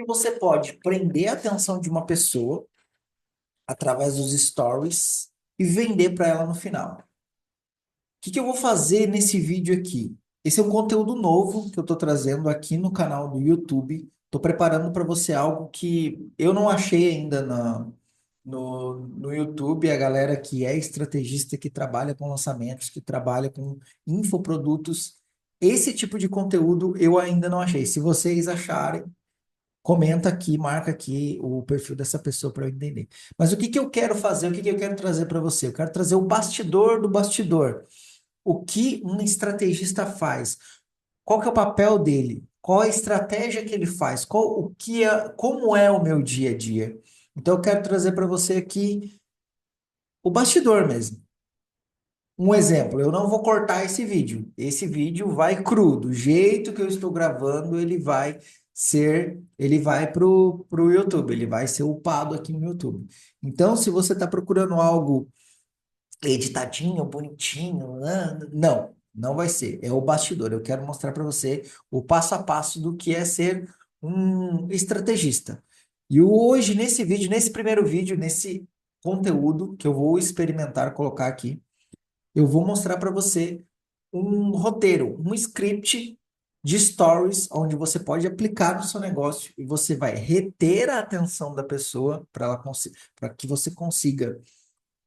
que você pode prender a atenção de uma pessoa através dos stories e vender para ela no final. Que eu vou fazer nesse vídeo aqui? Esse é um conteúdo novo que eu estou trazendo aqui no canal do YouTube. Estou preparando para você algo que eu não achei ainda no YouTube. A galera que é estrategista, que trabalha com lançamentos, que trabalha com infoprodutos. Esse tipo de conteúdo eu ainda não achei. Se vocês acharem, comenta aqui, marca aqui o perfil dessa pessoa para eu entender. Mas o que eu quero fazer? O que eu quero trazer para você? Eu quero trazer o bastidor do bastidor. O que um estrategista faz? Qual que é o papel dele? Qual a estratégia que ele faz? Como é o meu dia a dia? Então eu quero trazer para você aqui o bastidor mesmo. Um exemplo, eu não vou cortar esse vídeo. Esse vídeo vai cru, do jeito que eu estou gravando, ele vai pro YouTube, ele vai ser upado aqui no YouTube. Então, se você está procurando algo editadinho, bonitinho. Não vai ser. É o bastidor. Eu quero mostrar para você o passo a passo do que é ser um estrategista. E hoje, nesse vídeo, nesse primeiro vídeo, nesse conteúdo que eu vou experimentar colocar aqui, eu vou mostrar para você um roteiro, um script de stories, onde você pode aplicar no seu negócio e você vai reter a atenção da pessoa para que você consiga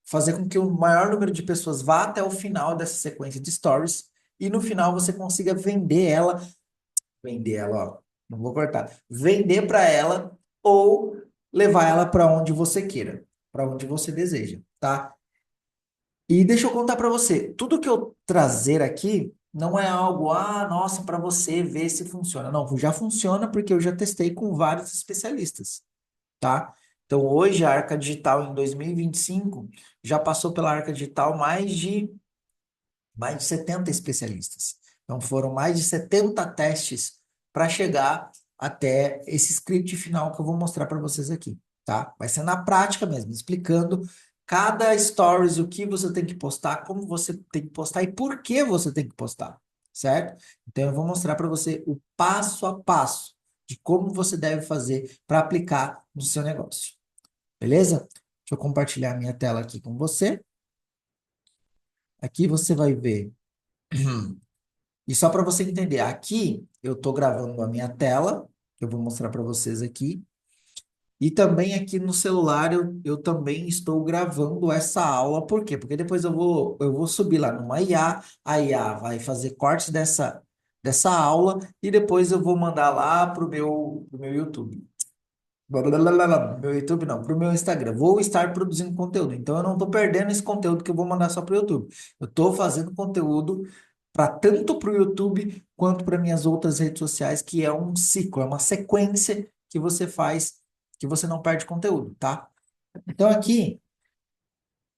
fazer com que o maior número de pessoas vá até o final dessa sequência de stories e no final você consiga vender ela, ó, não vou cortar, vender para ela ou levar ela para onde você queira, para onde você deseja, tá? E deixa eu contar para você, tudo que eu trazer aqui não é algo, nossa, para você ver se funciona. Não, já funciona porque eu já testei com vários especialistas, tá? Então, hoje, a Arca Digital, em 2025, já passou pela Arca Digital mais de 70 especialistas. Então, foram mais de 70 testes para chegar até esse script final que eu vou mostrar para vocês aqui, tá? Vai ser na prática mesmo, explicando cada stories, o que você tem que postar, como você tem que postar e por que você tem que postar, certo? Então, eu vou mostrar para você o passo a passo de como você deve fazer para aplicar no seu negócio. Beleza? Deixa eu compartilhar minha tela aqui com você. Aqui você vai ver. E só para você entender, aqui eu estou gravando a minha tela, que eu vou mostrar para vocês aqui. E também aqui no celular eu também estou gravando essa aula. Por quê? Porque depois eu vou subir lá numa IA, a IA vai fazer cortes dessa aula e depois eu vou mandar lá pro meu YouTube. Blá, blá, blá, blá, blá. Meu YouTube não, para o meu Instagram. Vou estar produzindo conteúdo. Então eu não estou perdendo esse conteúdo que eu vou mandar só para o YouTube. Eu estou fazendo conteúdo para tanto para o YouTube quanto para minhas outras redes sociais, que é um ciclo, é uma sequência que você faz, que você não perde conteúdo, tá? Então aqui,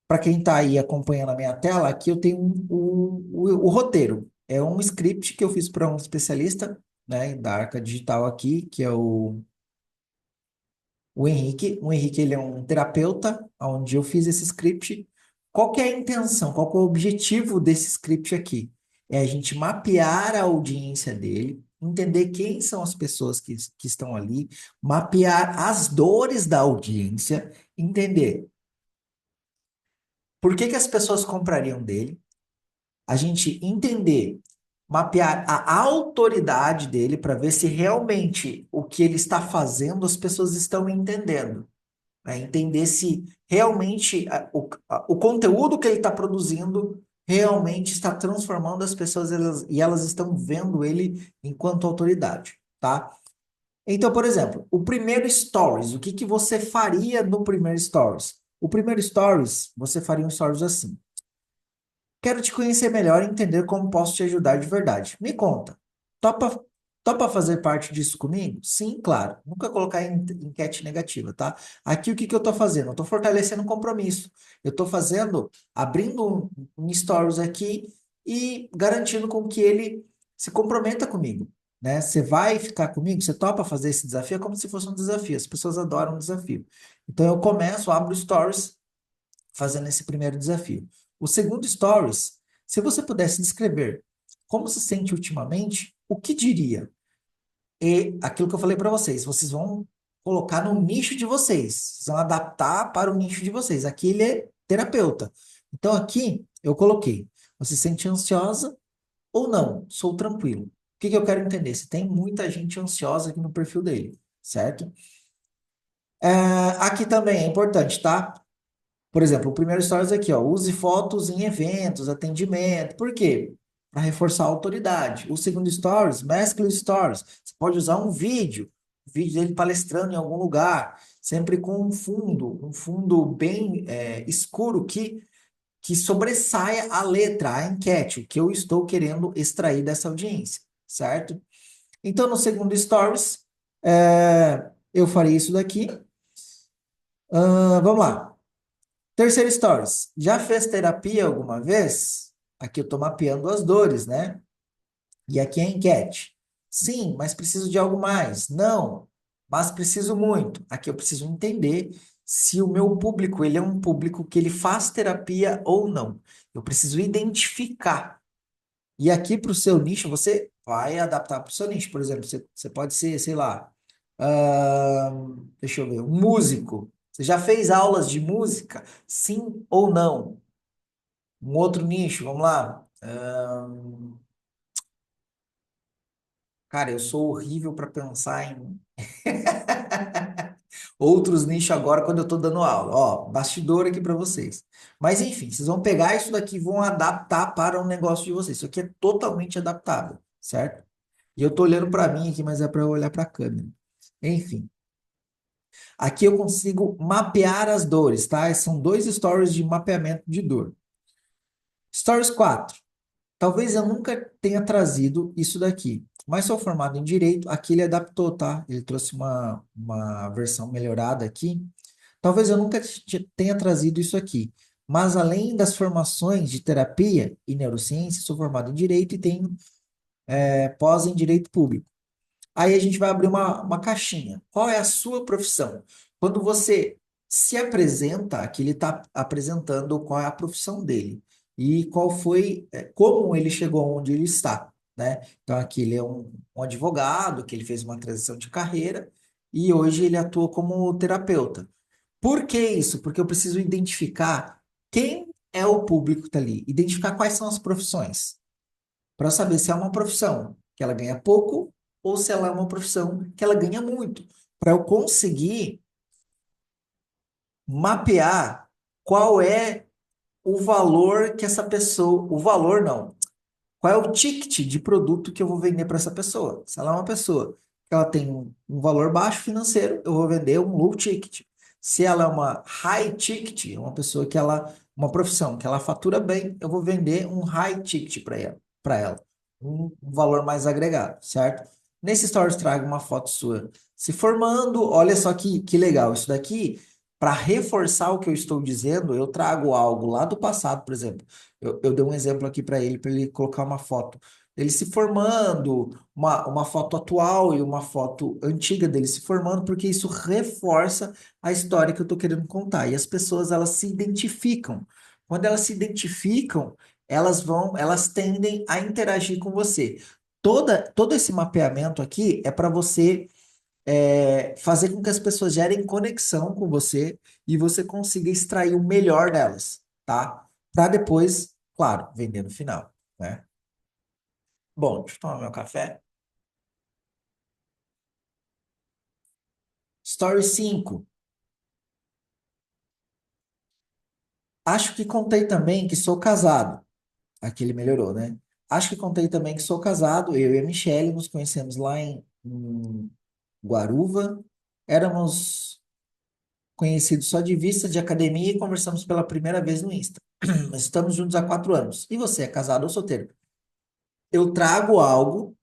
para quem está aí acompanhando a minha tela, aqui eu tenho o roteiro. É um script que eu fiz para um especialista, né, da Arca Digital aqui, que é o Henrique. O Henrique, ele é um terapeuta, onde eu fiz esse script. Qual que é a intenção? Qual que é o objetivo desse script aqui? É a gente mapear a audiência dele, entender quem são as pessoas que estão ali, mapear as dores da audiência, entender por que as pessoas comprariam dele, a gente entender, mapear a autoridade dele para ver se realmente o que ele está fazendo as pessoas estão entendendo, né? Entender se realmente o conteúdo que ele está produzindo realmente está transformando as pessoas e elas estão vendo ele enquanto autoridade, tá? Então, por exemplo, o primeiro stories, o que que você faria no primeiro stories? O primeiro stories, você faria um stories assim: quero te conhecer melhor e entender como posso te ajudar de verdade. Me conta, topa, topa fazer parte disso comigo? Sim, claro. Nunca colocar em enquete negativa, tá? Aqui o que que eu estou fazendo? Eu estou fortalecendo um compromisso. Eu estou abrindo um stories aqui e garantindo com que ele se comprometa comigo, né? Você vai ficar comigo? Você topa fazer esse desafio? É como se fosse um desafio. As pessoas adoram um desafio. Então eu começo, abro stories fazendo esse primeiro desafio. O segundo stories, se você pudesse descrever como se sente ultimamente, o que diria? E aquilo que eu falei para vocês, vocês vão colocar no nicho de vocês, vocês vão adaptar para o nicho de vocês. Aqui ele é terapeuta. Então aqui eu coloquei, você se sente ansiosa ou não? Sou tranquilo. O que que eu quero entender? Se tem muita gente ansiosa aqui no perfil dele, certo? Aqui também é importante, tá? Por exemplo, o primeiro stories aqui, ó, use fotos em eventos, atendimento. Por quê? Para reforçar a autoridade. O segundo stories, mescle stories. Você pode usar um vídeo dele palestrando em algum lugar, sempre com um fundo bem escuro que sobressaia a letra, a enquete, o que eu estou querendo extrair dessa audiência, certo? Então, no segundo stories, eu farei isso daqui. Vamos lá. Terceiro stories. Já fez terapia alguma vez? Aqui eu estou mapeando as dores, né? E aqui é a enquete. Sim, mas preciso de algo mais. Não, mas preciso muito. Aqui eu preciso entender se o meu público, ele é um público que ele faz terapia ou não. Eu preciso identificar. E aqui para o seu nicho, você vai adaptar para o seu nicho. Por exemplo, você pode ser, sei lá, deixa eu ver, um músico. Você já fez aulas de música? Sim ou não? Um outro nicho, vamos lá. Cara, eu sou horrível para pensar em outros nichos agora quando eu estou dando aula. Ó, bastidor aqui para vocês. Mas enfim, vocês vão pegar isso daqui e vão adaptar para o negócio de vocês. Isso aqui é totalmente adaptável, certo? E eu estou olhando para mim aqui, mas é para eu olhar para a câmera. Enfim, aqui eu consigo mapear as dores, tá? São dois stories de mapeamento de dor. Stories 4. Talvez eu nunca tenha trazido isso daqui, mas sou formado em direito. Aqui ele adaptou, tá? Ele trouxe uma versão melhorada aqui. Talvez eu nunca tenha trazido isso aqui, mas além das formações de terapia e neurociência, sou formado em direito e tenho pós em direito público. Aí a gente vai abrir uma caixinha. Qual é a sua profissão? Quando você se apresenta, aqui ele está apresentando qual é a profissão dele e qual foi, como ele chegou onde ele está, né? Então aqui ele é um advogado, que ele fez uma transição de carreira e hoje ele atua como terapeuta. Por que isso? Porque eu preciso identificar quem é o público que está ali, identificar quais são as profissões para saber se é uma profissão que ela ganha pouco ou se ela é uma profissão que ela ganha muito, para eu conseguir mapear qual é o valor que essa pessoa, o valor não, qual é o ticket de produto que eu vou vender para essa pessoa. Se ela é uma pessoa que ela tem um valor baixo financeiro, eu vou vender um low ticket. Se ela é uma high ticket, uma pessoa que ela, uma profissão que ela fatura bem, eu vou vender um high ticket para ela, um valor mais agregado, certo? Nesse stories trago uma foto sua se formando. Olha só que legal. Isso daqui, para reforçar o que eu estou dizendo, eu trago algo lá do passado, por exemplo. Eu dei um exemplo aqui para ele colocar uma foto dele se formando, uma foto atual e uma foto antiga dele se formando, porque isso reforça a história que eu estou querendo contar. E as pessoas, elas se identificam. Quando elas se identificam, elas tendem a interagir com você. Todo esse mapeamento aqui é para você fazer com que as pessoas gerem conexão com você e você consiga extrair o melhor delas, tá? Para depois, claro, vender no final, né? Bom, deixa eu tomar meu café. Story 5. Acho que contei também que sou casado. Aqui ele melhorou, né? Acho que contei também que sou casado. Eu e a Michelle nos conhecemos lá em Guaruva. Éramos conhecidos só de vista de academia e conversamos pela primeira vez no Insta. Estamos juntos há 4 anos. E você, é casado ou solteiro? Eu trago algo,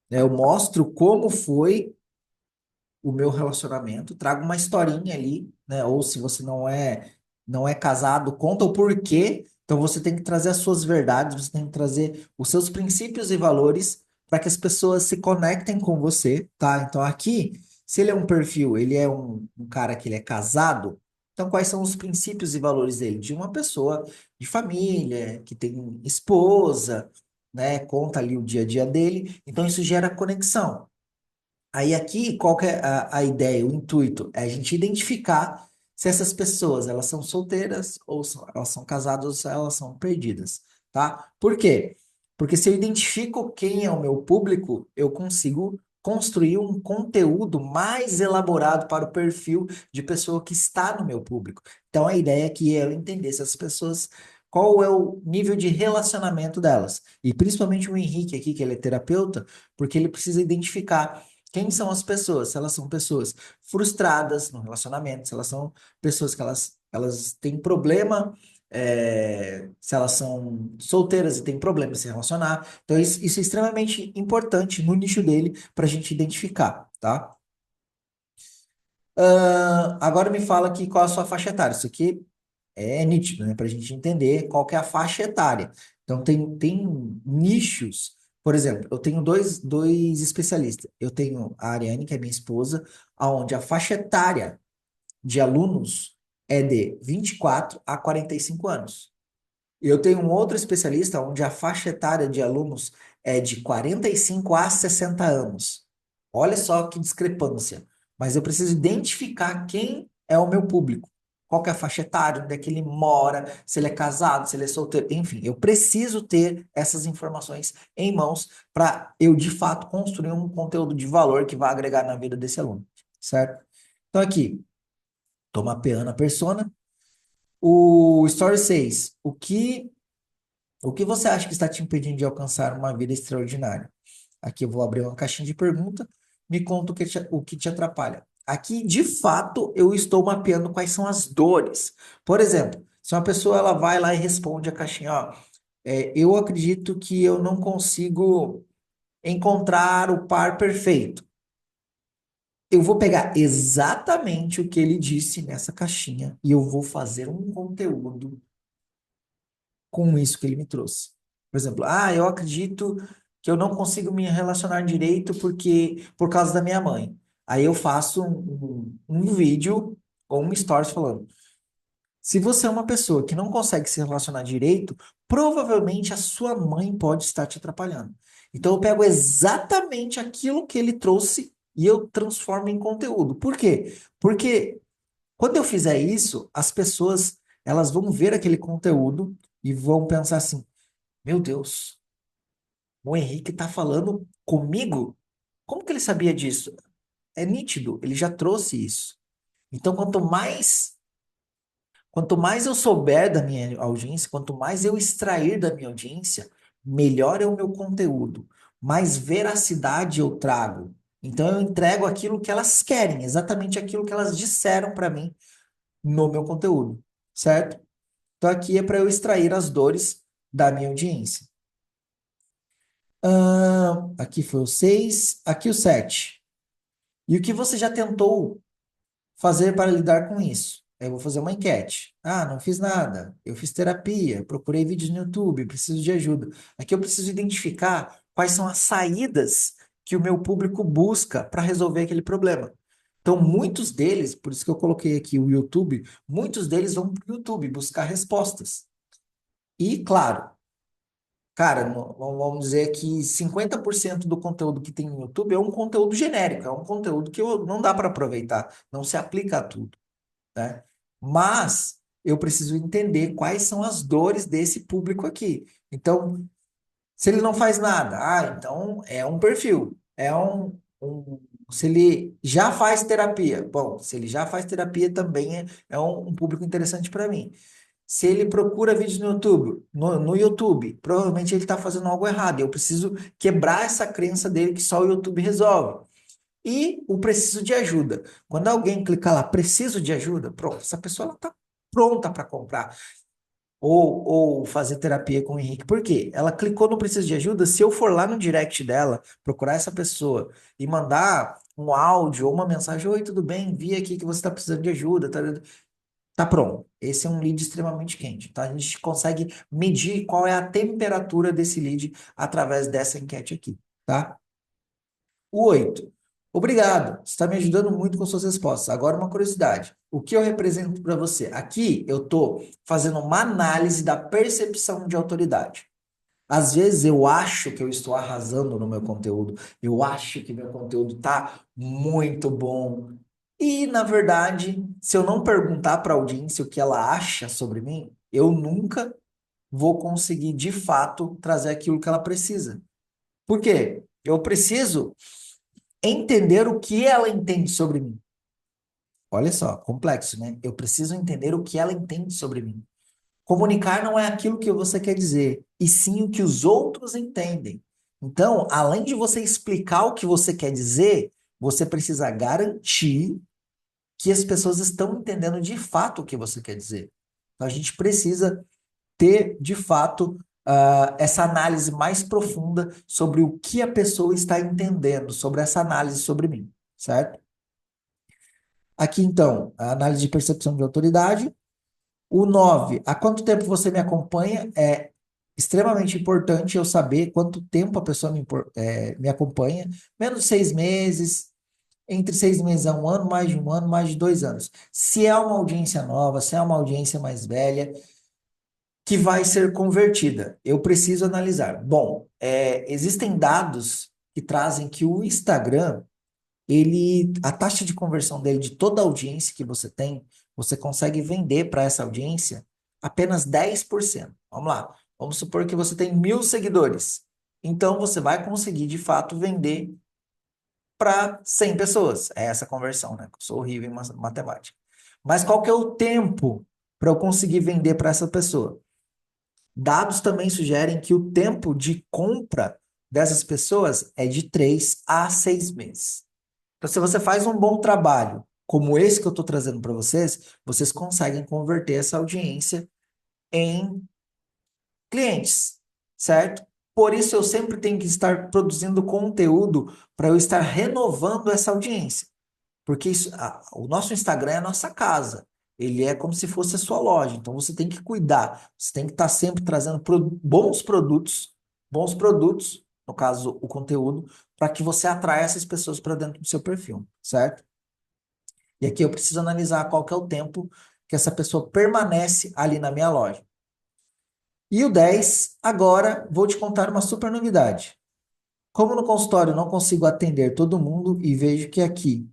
né, eu mostro como foi o meu relacionamento, trago uma historinha ali, né? Ou se você não é casado, conta o porquê. Então você tem que trazer as suas verdades, você tem que trazer os seus princípios e valores para que as pessoas se conectem com você, tá? Então aqui, se ele é um perfil, ele é um cara que ele é casado, então quais são os princípios e valores dele? De uma pessoa de família, que tem esposa, né? Conta ali o dia a dia dele, então isso gera conexão. Aí aqui, qual que é a ideia, o intuito? É a gente identificar se essas pessoas, elas são solteiras, ou elas são casadas, ou se elas são perdidas, tá? Por quê? Porque se eu identifico quem é o meu público, eu consigo construir um conteúdo mais elaborado para o perfil de pessoa que está no meu público. Então, a ideia aqui é eu entender se as pessoas, qual é o nível de relacionamento delas. E principalmente o Henrique aqui, que ele é terapeuta, porque ele precisa identificar quem são as pessoas? Se elas são pessoas frustradas no relacionamento, se elas são pessoas que elas têm problema, se elas são solteiras e têm problema em se relacionar. Então, isso é extremamente importante no nicho dele para a gente identificar, tá? Agora me fala aqui qual a sua faixa etária. Isso aqui é nítido, né? Para a gente entender qual que é a faixa etária. Então, tem nichos. Por exemplo, eu tenho dois especialistas. Eu tenho a Ariane, que é minha esposa, onde a faixa etária de alunos é de 24 a 45 anos. E eu tenho um outro especialista onde a faixa etária de alunos é de 45 a 60 anos. Olha só que discrepância. Mas eu preciso identificar quem é o meu público. Qual que é a faixa etária, onde é que ele mora, se ele é casado, se ele é solteiro, enfim, eu preciso ter essas informações em mãos para eu, de fato, construir um conteúdo de valor que vai agregar na vida desse aluno, certo? Então, aqui, estou mapeando a persona. O Story 6, o que você acha que está te impedindo de alcançar uma vida extraordinária? Aqui eu vou abrir uma caixinha de pergunta. Me conta o que te atrapalha. Aqui, de fato, eu estou mapeando quais são as dores. Por exemplo, se uma pessoa ela vai lá e responde a caixinha, ó, eu acredito que eu não consigo encontrar o par perfeito. Eu vou pegar exatamente o que ele disse nessa caixinha e eu vou fazer um conteúdo com isso que ele me trouxe. Por exemplo, eu acredito que eu não consigo me relacionar direito por causa da minha mãe. Aí eu faço um vídeo ou um stories falando: se você é uma pessoa que não consegue se relacionar direito, provavelmente a sua mãe pode estar te atrapalhando. Então eu pego exatamente aquilo que ele trouxe e eu transformo em conteúdo. Por quê? Porque quando eu fizer isso, as pessoas elas vão ver aquele conteúdo e vão pensar assim: meu Deus, o Henrique está falando comigo? Como que ele sabia disso? É nítido, ele já trouxe isso. Então, quanto mais eu souber da minha audiência, quanto mais eu extrair da minha audiência, melhor é o meu conteúdo, mais veracidade eu trago. Então, eu entrego aquilo que elas querem, exatamente aquilo que elas disseram para mim no meu conteúdo, certo? Então, aqui é para eu extrair as dores da minha audiência. Aqui foi o 6, aqui o 7. E o que você já tentou fazer para lidar com isso? Eu vou fazer uma enquete. Não fiz nada. Eu fiz terapia, procurei vídeos no YouTube, preciso de ajuda. Aqui eu preciso identificar quais são as saídas que o meu público busca para resolver aquele problema. Então, muitos deles, por isso que eu coloquei aqui o YouTube, muitos deles vão para o YouTube buscar respostas. E, claro, cara, vamos dizer que 50% do conteúdo que tem no YouTube é um conteúdo genérico, é um conteúdo que não dá para aproveitar, não se aplica a tudo, né? Mas eu preciso entender quais são as dores desse público aqui. Então, se ele não faz nada, então é um perfil, se ele já faz terapia, bom, se ele já faz terapia também é um público interessante para mim. Se ele procura vídeos no YouTube, provavelmente ele está fazendo algo errado. Eu preciso quebrar essa crença dele que só o YouTube resolve. E o preciso de ajuda. Quando alguém clicar lá, preciso de ajuda, pronto, essa pessoa está pronta para comprar ou fazer terapia com o Henrique. Por quê? Ela clicou no preciso de ajuda. Se eu for lá no direct dela, procurar essa pessoa e mandar um áudio ou uma mensagem: oi, tudo bem? Vi aqui que você está precisando de ajuda. Tá pronto. Esse é um lead extremamente quente, tá? A gente consegue medir qual é a temperatura desse lead através dessa enquete aqui, tá? O 8. Obrigado. Você está me ajudando muito com suas respostas. Agora uma curiosidade. O que eu represento para você? Aqui eu estou fazendo uma análise da percepção de autoridade. Às vezes eu acho que eu estou arrasando no meu conteúdo, eu acho que meu conteúdo tá muito bom. E, na verdade, se eu não perguntar para a audiência o que ela acha sobre mim, eu nunca vou conseguir, de fato, trazer aquilo que ela precisa. Por quê? Eu preciso entender o que ela entende sobre mim. Olha só, complexo, né? Eu preciso entender o que ela entende sobre mim. Comunicar não é aquilo que você quer dizer, e sim o que os outros entendem. Então, além de você explicar o que você quer dizer, você precisa garantir que as pessoas estão entendendo de fato o que você quer dizer. Então, a gente precisa ter, de fato, essa análise mais profunda sobre o que a pessoa está entendendo, sobre essa análise sobre mim, certo? Aqui, então, a análise de percepção de autoridade. O 9, há quanto tempo você me acompanha? É extremamente importante eu saber quanto tempo a pessoa me acompanha. Menos de 6 meses, entre 6 meses a um ano, mais de um ano, mais de 2 anos. Se é uma audiência nova, se é uma audiência mais velha, que vai ser convertida, eu preciso analisar. Bom, existem dados que trazem que o Instagram a taxa de conversão dele, de toda a audiência que você tem, você consegue vender para essa audiência apenas 10%. Vamos lá. Vamos supor que você tem 1.000 seguidores. Então, você vai conseguir, de fato, vender para 100 pessoas. É essa conversão, né? Eu sou horrível em matemática. Mas qual que é o tempo para eu conseguir vender para essa pessoa? Dados também sugerem que o tempo de compra dessas pessoas é de 3 a 6 meses. Então, se você faz um bom trabalho, como esse que eu estou trazendo para vocês, vocês conseguem converter essa audiência em clientes, certo? Por isso, eu sempre tenho que estar produzindo conteúdo para eu estar renovando essa audiência. Porque o nosso Instagram é a nossa casa. Ele é como se fosse a sua loja. Então, você tem que cuidar. Você tem que estar sempre trazendo bons produtos, no caso, o conteúdo, para que você atraia essas pessoas para dentro do seu perfil, certo? E aqui eu preciso analisar qual que é o tempo que essa pessoa permanece ali na minha loja. E o 10, agora vou te contar uma super novidade. Como no consultório eu não consigo atender todo mundo e vejo que aqui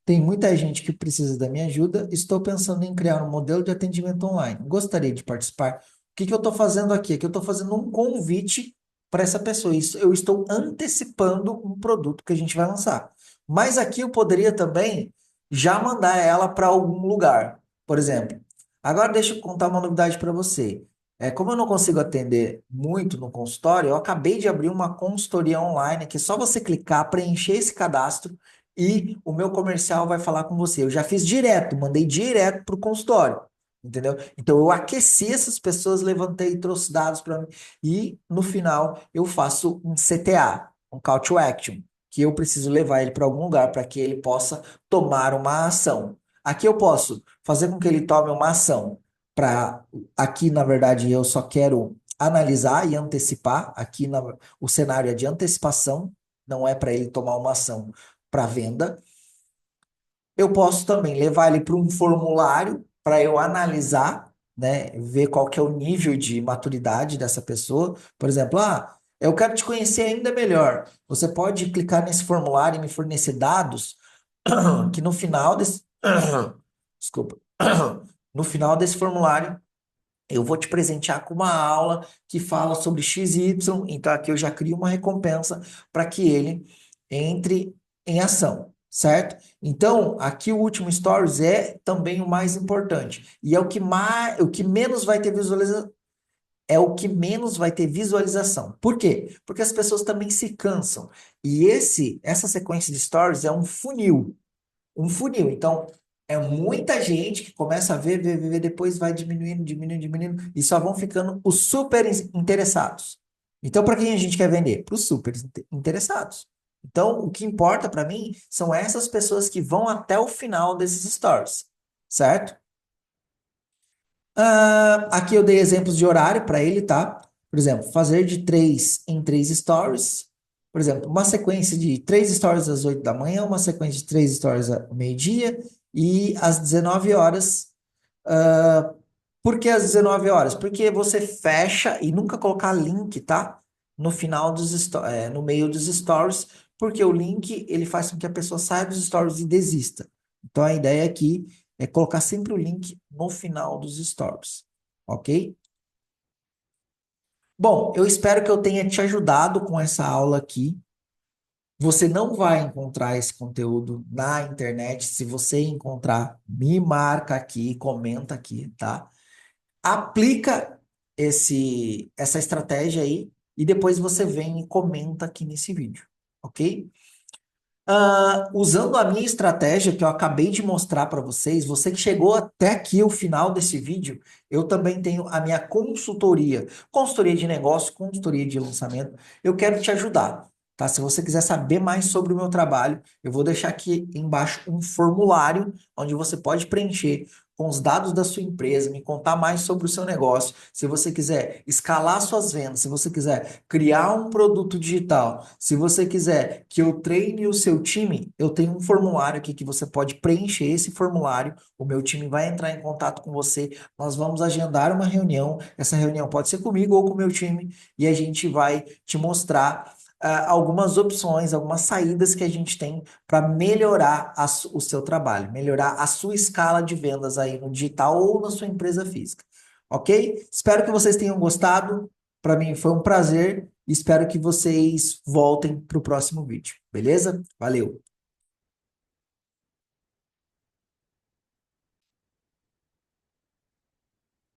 tem muita gente que precisa da minha ajuda, estou pensando em criar um modelo de atendimento online. Gostaria de participar. O que que eu estou fazendo aqui? Aqui eu estou fazendo um convite para essa pessoa. Isso, eu estou antecipando um produto que a gente vai lançar. Mas aqui eu poderia também já mandar ela para algum lugar. Por exemplo, agora deixa eu contar uma novidade para você. Como eu não consigo atender muito no consultório, eu acabei de abrir uma consultoria online que é só você clicar, preencher esse cadastro e o meu comercial vai falar com você. Eu já fiz direto, mandei direto para o consultório, entendeu? Então eu aqueci essas pessoas, levantei, trouxe dados para mim e no final eu faço um CTA, um Call to Action, que eu preciso levar ele para algum lugar para que ele possa tomar uma ação. Aqui eu posso fazer com que ele tome uma ação para aqui na verdade eu só quero analisar e antecipar. O cenário é de antecipação, não é para ele tomar uma ação para venda. Eu posso também levar ele para um formulário para eu analisar, né, ver qual que é o nível de maturidade dessa pessoa. Por exemplo, eu quero te conhecer ainda melhor. Você pode clicar nesse formulário e me fornecer dados que no final desse, desculpa, no final desse formulário eu vou te presentear com uma aula que fala sobre X e Y, então aqui eu já crio uma recompensa para que ele entre em ação, certo? Então, aqui o último stories é também o mais importante e é o que menos vai ter é o que menos vai ter visualização. Por quê? Porque as pessoas também se cansam. E essa sequência de stories é um funil. Um funil. Então, é muita gente que começa a ver, ver, ver, ver, depois vai diminuindo, diminuindo, diminuindo, e só vão ficando os super interessados. Então, para quem a gente quer vender? Para os super interessados. Então, o que importa para mim são essas pessoas que vão até o final desses stories, certo? Aqui eu dei exemplos de horário para ele, tá? Por exemplo, fazer de 3 em 3 stories. Por exemplo, uma sequência de 3 stories às 8 da manhã, uma sequência de 3 stories ao meio-dia e às 19 horas, Por que às 19 horas? Porque você fecha e nunca colocar link, tá? No final no meio dos stories, porque o link ele faz com que a pessoa saia dos stories e desista. Então a ideia aqui é colocar sempre o link no final dos stories, ok? Bom, eu espero que eu tenha te ajudado com essa aula aqui. Você não vai encontrar esse conteúdo na internet. Se você encontrar, me marca aqui, comenta aqui, tá? Aplica essa estratégia aí e depois você vem e comenta aqui nesse vídeo, ok? Usando a minha estratégia que eu acabei de mostrar para vocês, você que chegou até aqui o final desse vídeo, eu também tenho a minha consultoria de negócio, consultoria de lançamento. Eu quero te ajudar, tá? Se você quiser saber mais sobre o meu trabalho, eu vou deixar aqui embaixo um formulário onde você pode preencher com os dados da sua empresa, me contar mais sobre o seu negócio. Se você quiser escalar suas vendas, se você quiser criar um produto digital, se você quiser que eu treine o seu time, eu tenho um formulário aqui que você pode preencher esse formulário. O meu time vai entrar em contato com você. Nós vamos agendar uma reunião. Essa reunião pode ser comigo ou com o meu time e a gente vai te mostrar algumas opções, algumas saídas que a gente tem para melhorar o seu trabalho, melhorar a sua escala de vendas aí no digital ou na sua empresa física. Ok? Espero que vocês tenham gostado. Para mim foi um prazer. Espero que vocês voltem para o próximo vídeo. Beleza? Valeu!